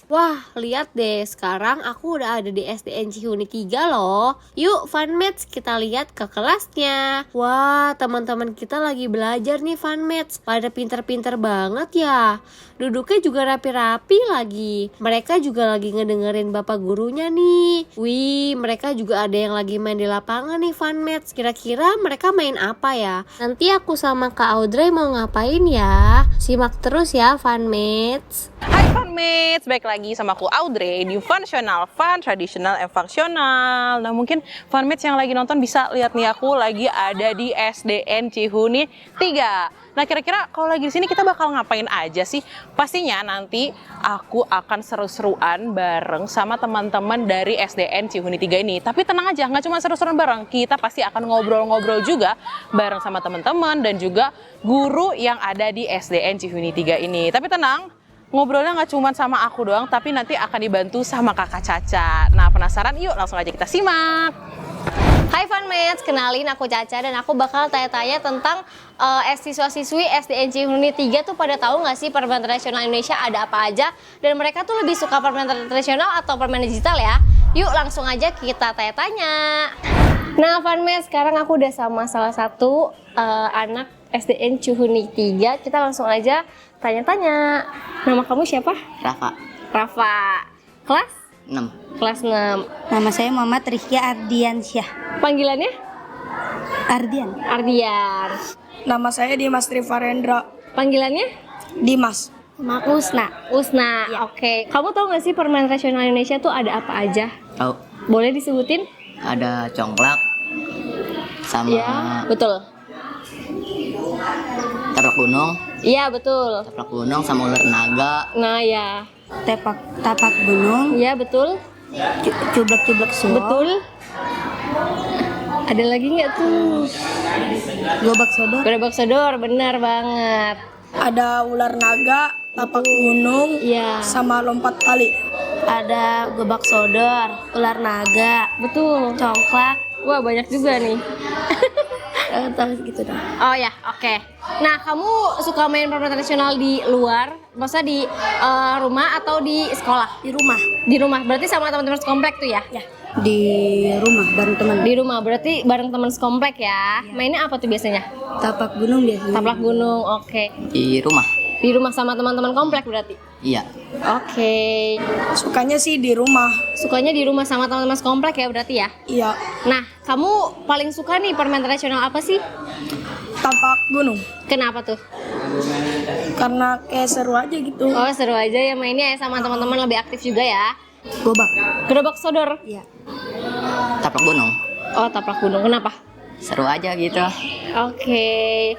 Wah, lihat deh, sekarang aku udah ada di SDN Cihuni 3 loh. Yuk, Funmates, kita lihat ke kelasnya. Wah, teman-teman kita lagi belajar nih, Funmates. Pada pinter-pinter banget ya. Duduknya juga rapi-rapi lagi. Mereka juga lagi ngedengerin bapak gurunya nih. Wih, mereka juga ada yang lagi main di lapangan nih, Funmates. Kira-kira mereka main apa ya? Nanti aku sama Kak Audrey mau ngapain ya? Simak terus ya, Funmates. Hai Funmates, baik lagi sama aku Audrey di Functional, Fun, Traditional, and Functional. Nah mungkin Funmates yang lagi nonton bisa lihat nih aku lagi ada di SDN Cihuni 3. Nah kira-kira kalau lagi di sini kita bakal ngapain aja sih? Pastinya nanti aku akan seru-seruan bareng sama teman-teman dari SDN Cihuni 3 ini. Tapi tenang aja, nggak cuma seru-seruan bareng, kita pasti akan ngobrol-ngobrol juga bareng sama teman-teman dan juga guru yang ada di SDN Cihuni 3 ini. Tapi tenang, ngobrolnya nggak cuma sama aku doang, tapi nanti akan dibantu sama kakak Caca. Nah penasaran? Yuk langsung aja kita simak. Hai Funmates, kenalin aku Caca dan aku bakal tanya-tanya tentang siswa-siswi SDN Cihuni 3 tuh pada tahu nggak sih permainan tradisional Indonesia ada apa aja? Dan mereka tuh lebih suka permainan tradisional atau permainan digital ya? Yuk langsung aja kita tanya-tanya. Nah Funmates, sekarang aku udah sama salah satu anak SDN Cihuni 3. Kita langsung aja tanya-tanya. Nama kamu siapa? Rafa, Rafa. Kelas? 6. Kelas 6. Nama saya Muhammad Rizky Ardiansyah. Panggilannya? Ardian. Ardian. Nama saya Dimas Trivarendra. Panggilannya? Dimas. Sama aku Usna. Usna. Oke. Kamu tahu nggak sih permainan tradisional Indonesia tuh ada apa aja? Tahu Boleh disebutin? ada congklak sama Ya, betul. taplak gunung, Iya, betul. sama ular naga, Nah, ya. Tapak gunung, Iya, betul. cublak-cublak suwo, Betul. Ada lagi nggak tuh? gobak sodor, Gerobak sodor, benar banget. Ada ular naga, tapak gunung, Iya. sama lompat tali. ada gobak sodor, ular naga, Betul. congklak, Wah, banyak juga nih. tahu gitu dah. Oh ya, oke. Nah, kamu suka main permainan tradisional di luar? Maksudnya di rumah atau di sekolah? Di rumah, Di rumah, berarti sama teman-teman sekomplek tuh ya? ya. Di rumah bareng teman. Di rumah, berarti bareng teman sekomplek ya? Mainnya apa tuh biasanya? Tapak gunung biasanya. Taplak gunung, oke. di rumah. Di rumah sama teman-teman komplek berarti? Iya, Oke. Sukanya sih di rumah. Sukanya di rumah sama teman-teman sekomplek ya berarti ya? Iya, Nah, kamu paling suka nih permainan tradisional apa sih? tapak gunung. Kenapa tuh? Karena kayak seru aja gitu. Oh, seru aja ya mainnya ya sama teman-teman, lebih aktif juga ya? Gobak. Gerobak sodor? Iya. taplak gunung. Oh, taplak gunung. Kenapa? Seru aja gitu. Oke.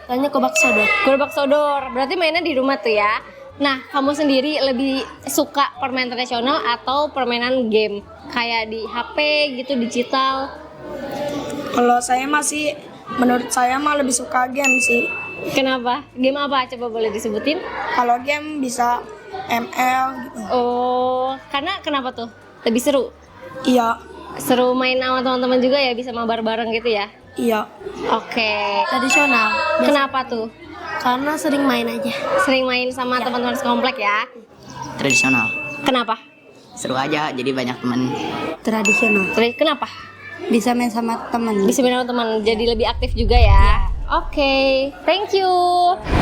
Soalnya gobak sodor. Gerobak sodor. Berarti mainnya di rumah tuh ya? Nah, kamu sendiri lebih suka permainan tradisional atau permainan game? Kayak di HP gitu, digital? Kalau saya menurut saya mah lebih suka game sih. Kenapa? Game apa? Coba boleh disebutin? Kalau game bisa ML gitu. Oh, karena kenapa tuh? Lebih seru? Iya, Seru main sama teman-teman juga ya, bisa mabar bareng gitu ya? iya. Oke. Tradisional. Kenapa tuh? Karena sering main aja. Sering main sama teman-teman sekomplek ya? Tradisional. Kenapa? Seru aja, jadi banyak teman. Tradisional. Kenapa? Bisa main sama teman. Bisa main sama teman, jadi lebih aktif juga ya? Oke, thank you.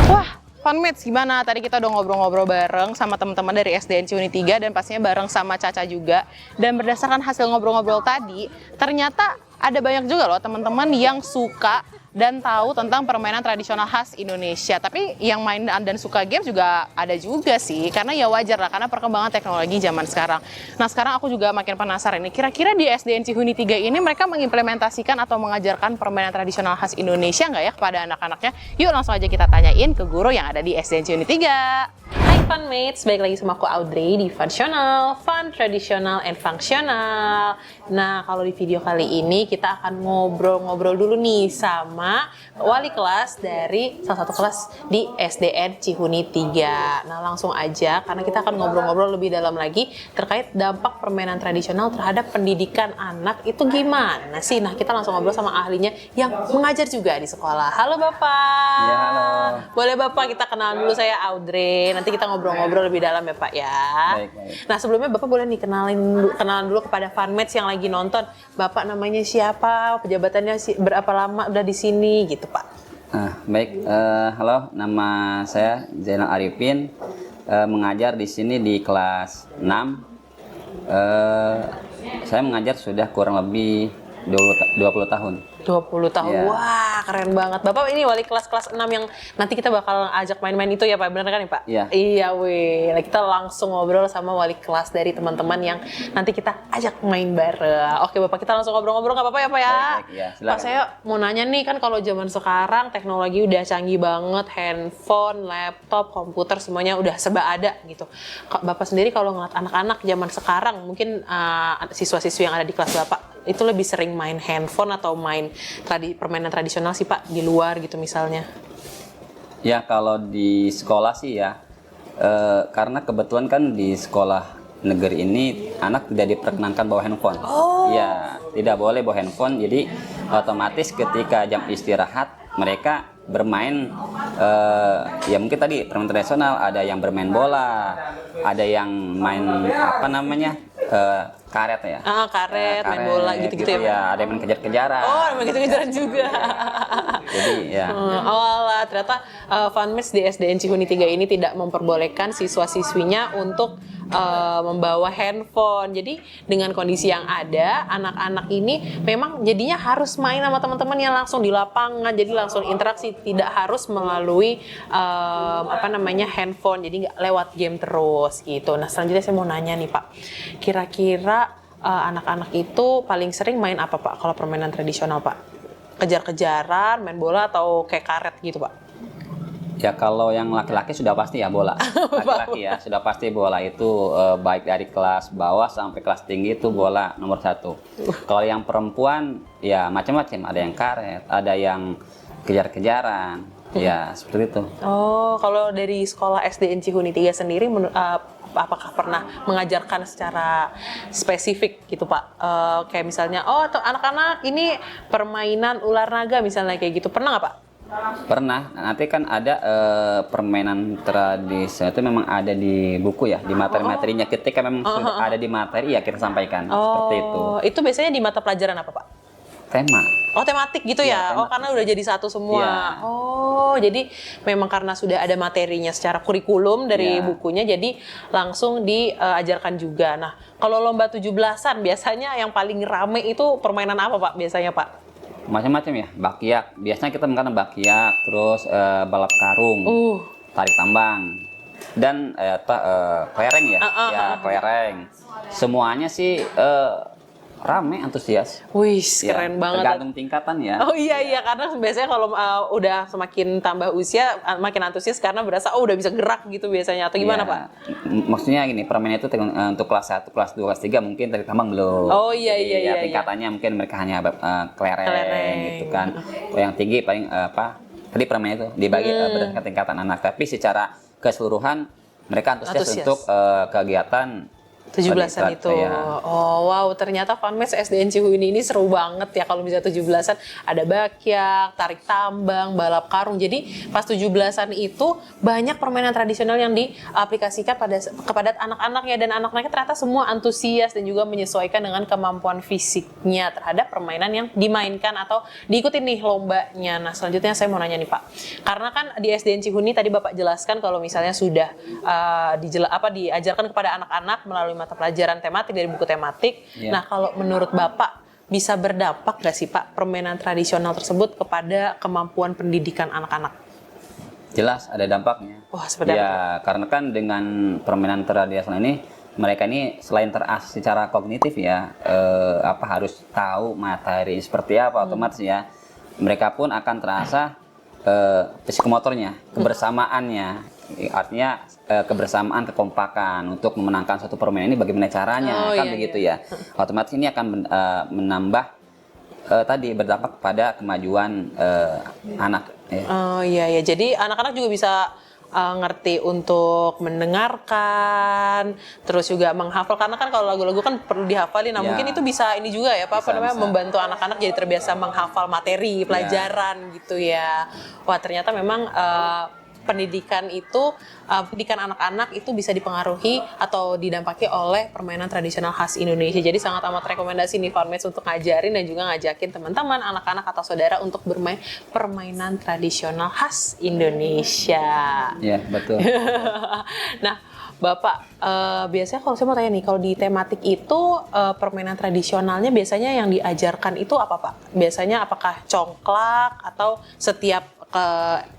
Wah Funmates gimana? Tadi kita udah ngobrol-ngobrol bareng sama teman-teman dari SDN Cihuni 3 dan pastinya bareng sama Caca juga. Dan berdasarkan hasil ngobrol-ngobrol tadi, ternyata ada banyak juga loh teman-teman yang suka dan tahu tentang permainan tradisional khas Indonesia. Tapi yang main dan suka game juga ada juga sih, karena ya wajar lah, karena perkembangan teknologi zaman sekarang. Nah sekarang aku juga makin penasaran nih, kira-kira di SDN Cihuni 3 ini mereka mengimplementasikan atau mengajarkan permainan tradisional khas Indonesia nggak ya kepada anak-anaknya? Yuk langsung aja kita tanyain ke guru yang ada di SDN Cihuni 3. Hai Funmates, balik lagi sama aku Audrey di Functional, Fun, Traditional, and Functional. Nah kalau di video kali ini kita akan ngobrol-ngobrol dulu nih sama wali kelas dari salah satu kelas di SDN Cihuni 3. Nah langsung aja, karena kita akan ngobrol-ngobrol lebih dalam lagi terkait dampak permainan tradisional terhadap pendidikan anak itu gimana sih. Nah kita langsung ngobrol sama ahlinya yang mengajar juga di sekolah. Halo Bapak. Ya, halo. Boleh Bapak kita kenalan dulu, saya Audrey. Nanti kita ngobrol-ngobrol lebih dalam ya Pak ya. Baik, baik. Nah sebelumnya Bapak boleh nih kenalan dulu kepada fanmates yang lagi nonton. Bapak namanya siapa, pejabatannya berapa lama udah di sini gitu Pak. Baik, halo, nama saya Zainal Arifin, mengajar di sini di kelas 6. Saya mengajar sudah kurang lebih 20 tahun. 20 tahun, Iya. wah keren banget. Bapak ini wali kelas 6 yang nanti kita bakal ajak main-main itu ya Pak, bener kan ya Pak? Iya. Iya weh, nah, kita langsung ngobrol sama wali kelas dari teman-teman yang nanti kita ajak main bareng. Oke Bapak, kita langsung ngobrol-ngobrol nggak apa-apa ya Pak ya? Baik, ya, silakan. Pak, saya mau nanya nih, kan kalau zaman sekarang teknologi udah canggih banget, handphone, laptop, komputer, semuanya udah serba ada gitu. Bapak sendiri kalau ngeliat anak-anak zaman sekarang, mungkin siswa-siswi yang ada di kelas Bapak, itu lebih sering main handphone atau main permainan tradisional sih Pak, di luar gitu misalnya? Ya kalau di sekolah sih ya, karena kebetulan kan di sekolah negeri ini anak tidak diperkenankan bawa handphone. Ya, tidak boleh bawa handphone. Jadi otomatis ketika jam istirahat mereka bermain, ya mungkin tadi permainan tradisional, ada yang bermain bola, ada yang main apa namanya, karet ya. Karet, main bola gitu-gitu ya. Ada yang main kejar-kejaran. Oh, main kejar-kejaran juga. Jadi ya. Alah, ternyata Funmates di SDN Cihuni 3 ini tidak memperbolehkan siswa-siswinya untuk membawa handphone. Jadi dengan kondisi yang ada, anak-anak ini memang jadinya harus main sama teman-temannya langsung di lapangan, jadi langsung interaksi, tidak harus melalui handphone, jadi nggak lewat game terus gitu. Nah selanjutnya saya mau nanya nih Pak, kira-kira anak-anak itu paling sering main apa Pak kalau permainan tradisional Pak? Kejar-kejaran, main bola, atau kayak karet gitu Pak? Ya kalau yang laki-laki sudah pasti ya bola. Laki-laki ya sudah pasti bola itu, baik dari kelas bawah sampai kelas tinggi itu bola nomor 1. Kalau yang perempuan ya macam-macam, ada yang karet, ada yang kejar-kejaran, ya seperti itu. Oh, kalau dari sekolah SDN Cihuni 3 sendiri, apakah pernah mengajarkan secara spesifik gitu Pak? Kayak misalnya, anak-anak ini permainan ular naga misalnya kayak gitu, pernah nggak Pak? Pernah. Nanti kan ada permainan tradisional itu memang ada di buku ya, di materi-materinya. Ketika memang sudah ada di materi ya kita sampaikan seperti itu. Itu biasanya di mata pelajaran apa Pak? Tema. Oh, tematik gitu ya? Tematik. Karena udah jadi satu semua. Ya. Oh, jadi memang karena sudah ada materinya secara kurikulum dari Ya. bukunya, jadi langsung diajarkan juga. Nah, kalau lomba 17-an biasanya yang paling rame itu permainan apa Pak biasanya Pak? Macam-macam ya, bakyak. Biasanya kita menggunakan bakyak, terus balap karung, tarik tambang, dan kelereng ya, kelereng. Semuanya sih rame, antusias. Wih, Ya, keren banget. tergantung tingkatan ya. Oh iya, karena biasanya kalau udah semakin tambah usia makin antusias karena berasa udah bisa gerak gitu biasanya, atau gimana Ya, Pak? Maksudnya gini, permainan itu untuk kelas 1, kelas 2, kelas 3 mungkin tarik tambang belum. Oh iya, Jadi, iya, ya, iya. tingkatannya mungkin mereka hanya kelereng gitu kan. Kalau yang tinggi paling tadi permainan itu dibagi berdasarkan tingkatan anak, tapi secara keseluruhan mereka antusias. Untuk kegiatan 17-an itu. Ya. Oh wow, ternyata Funmates SDN Cihuni ini seru banget ya kalau misalnya 17-an. Ada bakyak, tarik tambang, balap karung. Jadi pas 17-an itu banyak permainan tradisional yang diaplikasikan kepada anak-anaknya, dan anak-anaknya ternyata semua antusias dan juga menyesuaikan dengan kemampuan fisiknya terhadap permainan yang dimainkan atau diikuti nih lombanya. Nah selanjutnya saya mau nanya nih Pak, karena kan di SDN Cihuni tadi Bapak jelaskan kalau misalnya sudah diajarkan kepada anak-anak melalui mata pelajaran tematik dari buku tematik. Yeah. Nah, kalau menurut Bapak bisa berdampak nggak sih Pak permainan tradisional tersebut kepada kemampuan pendidikan anak-anak? Jelas ada dampaknya. Wah, seperti apa? Ya, karena kan dengan permainan tradisional ini mereka ini selain terasah secara kognitif ya, harus tahu materi seperti apa, otomatis ya. Mereka pun akan terasa psikomotornya, kebersamaannya. Artinya kebersamaan, kekompakan untuk memenangkan suatu permainan ini bagaimana caranya, begitu ya. Otomatis ini akan menambah berdampak pada kemajuan anak. Ya. Oh iya, jadi anak-anak juga bisa ngerti untuk mendengarkan, terus juga menghafal, karena kan kalau lagu-lagu kan perlu dihafalin. Nah, mungkin itu bisa ini juga ya Pak, bisa. membantu anak-anak jadi terbiasa menghafal materi pelajaran gitu ya. Wah, ternyata memang pendidikan itu, pendidikan anak-anak itu bisa dipengaruhi atau didampaki oleh permainan tradisional khas Indonesia. Jadi sangat amat rekomendasi nih Farmmates untuk ngajarin dan juga ngajakin teman-teman, anak-anak atau saudara untuk bermain permainan tradisional khas Indonesia. Ya, betul. Nah, Bapak, biasanya kalau saya mau tanya nih, kalau di tematik itu permainan tradisionalnya biasanya yang diajarkan itu apa, Pak? Biasanya apakah congklak atau setiap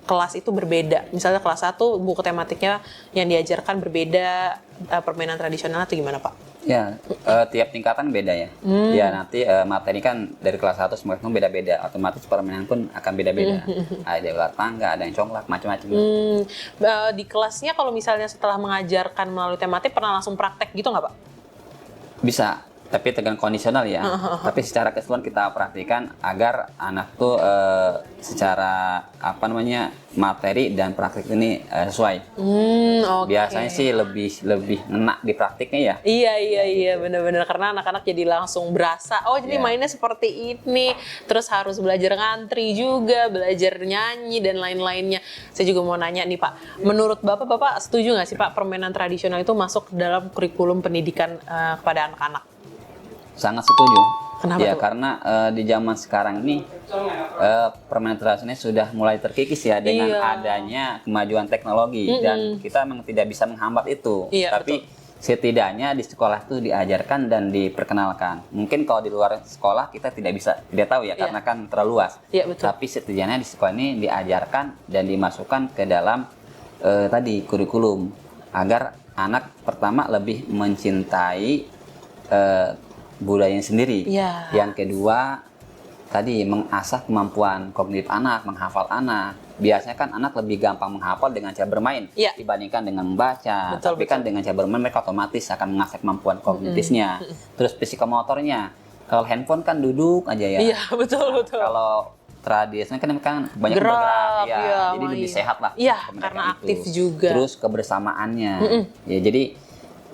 kelas itu berbeda? Misalnya kelas 1 buku tematiknya yang diajarkan berbeda, permainan tradisional atau gimana, Pak? Ya, tiap tingkatan beda ya. Ya, nanti materi kan dari kelas 1 semua itu beda-beda. Otomatis permainan pun akan beda-beda. Ada ular tangga, ada yang congklak, macam-macam. Di kelasnya kalau misalnya setelah mengajarkan melalui tematik, pernah langsung praktek gitu nggak, Pak? Bisa, tapi tergantung kondisional ya. Tapi secara keseluruhan kita perhatikan agar anak tuh secara materi dan praktik ini sesuai. Oke. Biasanya sih lebih ngena di praktiknya ya. Iya, benar-benar karena anak-anak jadi langsung berasa, oh jadi Iya. mainnya seperti ini, terus harus belajar ngantri juga, belajar nyanyi dan lain-lainnya. Saya juga mau nanya nih Pak, menurut Bapak setuju nggak sih Pak permainan tradisional itu masuk ke dalam kurikulum pendidikan kepada anak-anak? Sangat setuju. Kenapa Ya, tuh? karena di zaman sekarang ini permainan tradisional sudah mulai terkikis ya dengan Iya. adanya kemajuan teknologi dan kita memang tidak bisa menghambat itu. Iya, Tapi setidaknya di sekolah itu diajarkan dan diperkenalkan. Mungkin kalau di luar sekolah kita tidak tahu ya Iya. karena kan terlalu luas. Iya, betul. Tapi setidaknya di sekolah ini diajarkan dan dimasukkan ke dalam tadi kurikulum agar anak pertama lebih mencintai budayanya sendiri. Iya. Yang kedua, tadi mengasah kemampuan kognitif anak, menghafal anak. Biasanya kan anak lebih gampang menghafal dengan cara bermain Iya. dibandingkan dengan membaca. Betul, Tapi kan dengan cara bermain mereka otomatis akan mengasah kemampuan kognitifnya. Terus psikomotornya. Kalau handphone kan duduk aja ya. Iya, betul. Kalau tradisional kan banyak Gerak, bergerak, ya. iya, Jadi lebih main. sehat lah. Iya, kemerdekaan karena itu. aktif juga. Terus kebersamaannya. Ya, jadi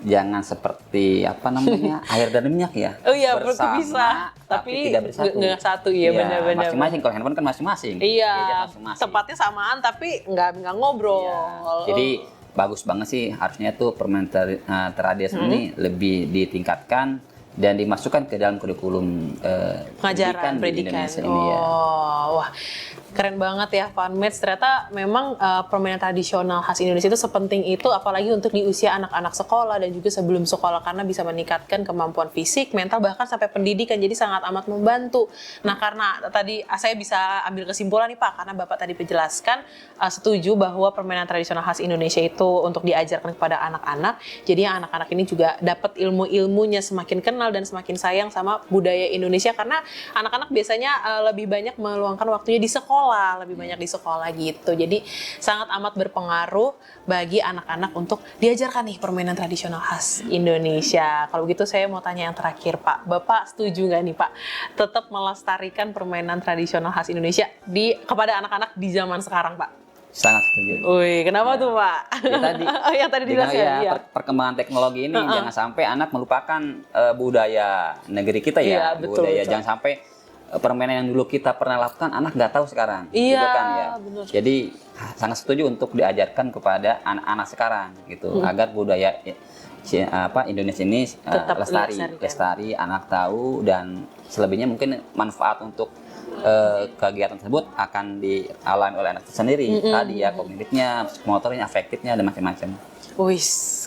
jangan seperti air dan minyak ya. Oh iya, bersama, berpisah, tapi tidak bersatu. nggak satu, iya, benar-benar. Masing-masing, kalau handphone kan masing-masing. Iya, Gadget masing-masing. tempatnya samaan tapi nggak ngobrol. Iya. Jadi bagus banget sih, harusnya tuh permainan tradisional ini lebih ditingkatkan dan dimasukkan ke dalam kurikulum pengajaran di pendidikan. Indonesia ini ya. Wah, keren banget ya Farmmates. Ternyata memang permainan tradisional khas Indonesia itu sepenting itu, apalagi untuk di usia anak-anak sekolah dan juga sebelum sekolah, karena bisa meningkatkan kemampuan fisik, mental, bahkan sampai pendidikan. Jadi sangat amat membantu. Nah, karena tadi saya bisa ambil kesimpulan nih Pak, karena Bapak tadi menjelaskan setuju bahwa permainan tradisional khas Indonesia itu untuk diajarkan kepada anak-anak. Jadi anak-anak ini juga dapat ilmu-ilmunya, semakin kenal dan semakin sayang sama budaya Indonesia, karena anak-anak biasanya lebih banyak meluangkan waktunya di sekolah, lebih banyak di sekolah gitu. Jadi sangat amat berpengaruh bagi anak-anak untuk diajarkan nih permainan tradisional khas Indonesia. Kalau gitu saya mau tanya yang terakhir Pak, Bapak setuju nggak nih Pak tetap melestarikan permainan tradisional khas Indonesia kepada anak-anak di zaman sekarang Pak? Sangat setuju. Wih, kenapa tuh Pak? Ya, tadi yang tadi dengan dijelaskan. Iya. perkembangan teknologi ini jangan sampai anak melupakan budaya negeri kita ya. Iya, betul, Budaya betul. jangan sampai permainan yang dulu kita pernah lakukan anak nggak tahu sekarang. Iya, Gitu kan ya. benar. Jadi sangat setuju untuk diajarkan kepada anak-anak sekarang gitu agar budaya Indonesia ini Tetap lestari, anak tahu, dan selebihnya mungkin manfaat untuk kegiatan tersebut akan dialami oleh anak itu sendiri. Tadi ya kognitifnya, motornya, afektifnya, dan macam-macam. Wih,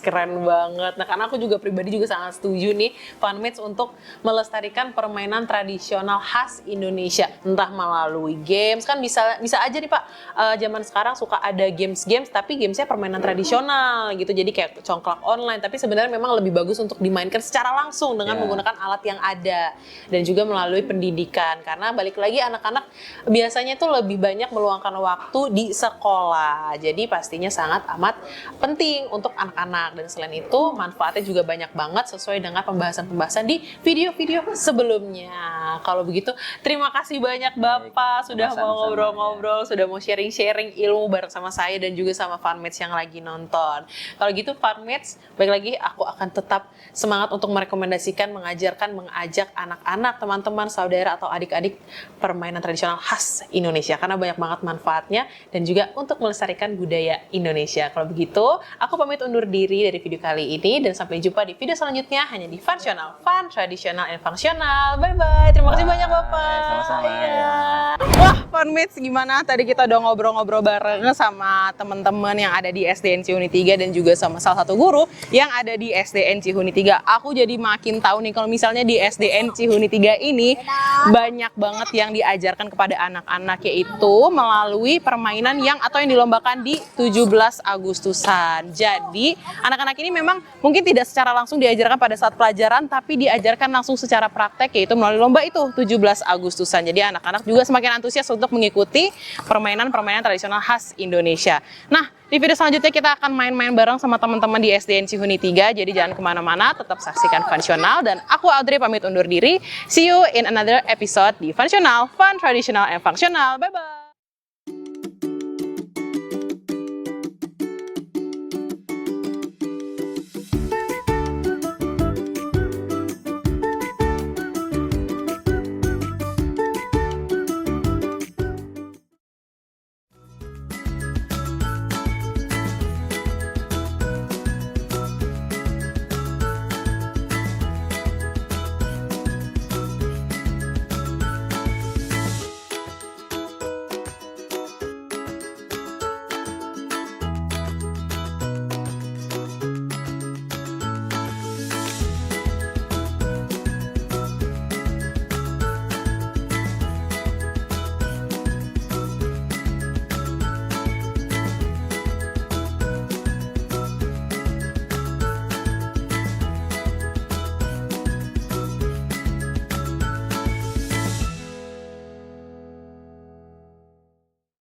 keren banget. Nah, karena aku juga pribadi juga sangat setuju nih, Farmmates, untuk melestarikan permainan tradisional khas Indonesia. Entah melalui games, kan bisa aja nih Pak, zaman sekarang suka ada games, tapi gamesnya permainan tradisional gitu. Jadi kayak congklak online, tapi sebenarnya memang lebih bagus untuk dimainkan secara langsung dengan menggunakan alat yang ada. Dan juga melalui pendidikan. Karena balik lagi anak-anak biasanya tuh lebih banyak meluangkan waktu di sekolah. Jadi pastinya sangat amat penting untuk anak-anak, dan selain itu manfaatnya juga banyak banget sesuai dengan pembahasan-pembahasan di video-video sebelumnya. Kalau begitu terima kasih banyak Bapak sudah sama-sama, mau ngobrol-ngobrol, sudah mau sharing-sharing ilmu bareng sama saya dan juga sama Farmmates yang lagi nonton. Kalau gitu Farmmates, baik lagi aku akan tetap semangat untuk merekomendasikan, mengajak anak-anak, teman-teman, saudara atau adik-adik permainan permainan tradisional khas Indonesia karena banyak banget manfaatnya dan juga untuk melestarikan budaya Indonesia. Kalau begitu, aku pamit undur diri dari video kali ini dan sampai jumpa di video selanjutnya hanya di Functional, Fun, Traditional, and Functional. Bye-bye. Terima kasih banyak Bapak. Sama-sama. Iya. Wah, Funmates gimana? Tadi kita udah ngobrol-ngobrol bareng sama teman-teman yang ada di SDN Cihuni 3 dan juga sama salah satu guru yang ada di SDN Cihuni 3. Aku jadi makin tahu nih kalau misalnya di SDN Cihuni 3 ini banyak banget yang diajarkan kepada anak-anak, yaitu melalui permainan yang atau yang dilombakan di 17 Agustusan. Jadi anak-anak ini memang mungkin tidak secara langsung diajarkan pada saat pelajaran, tapi diajarkan langsung secara praktek, yaitu melalui lomba itu 17 Agustusan. Jadi anak-anak juga semakin antusias untuk mengikuti permainan-permainan tradisional khas Indonesia. Nah, di video selanjutnya kita akan main-main bareng sama teman-teman di SDN Cihuni 3. Jadi jangan kemana-mana, tetap saksikan Functional. Dan aku Audrey pamit undur diri. See you in another episode di Functional, Fun, Traditional, and Functional. Bye-bye!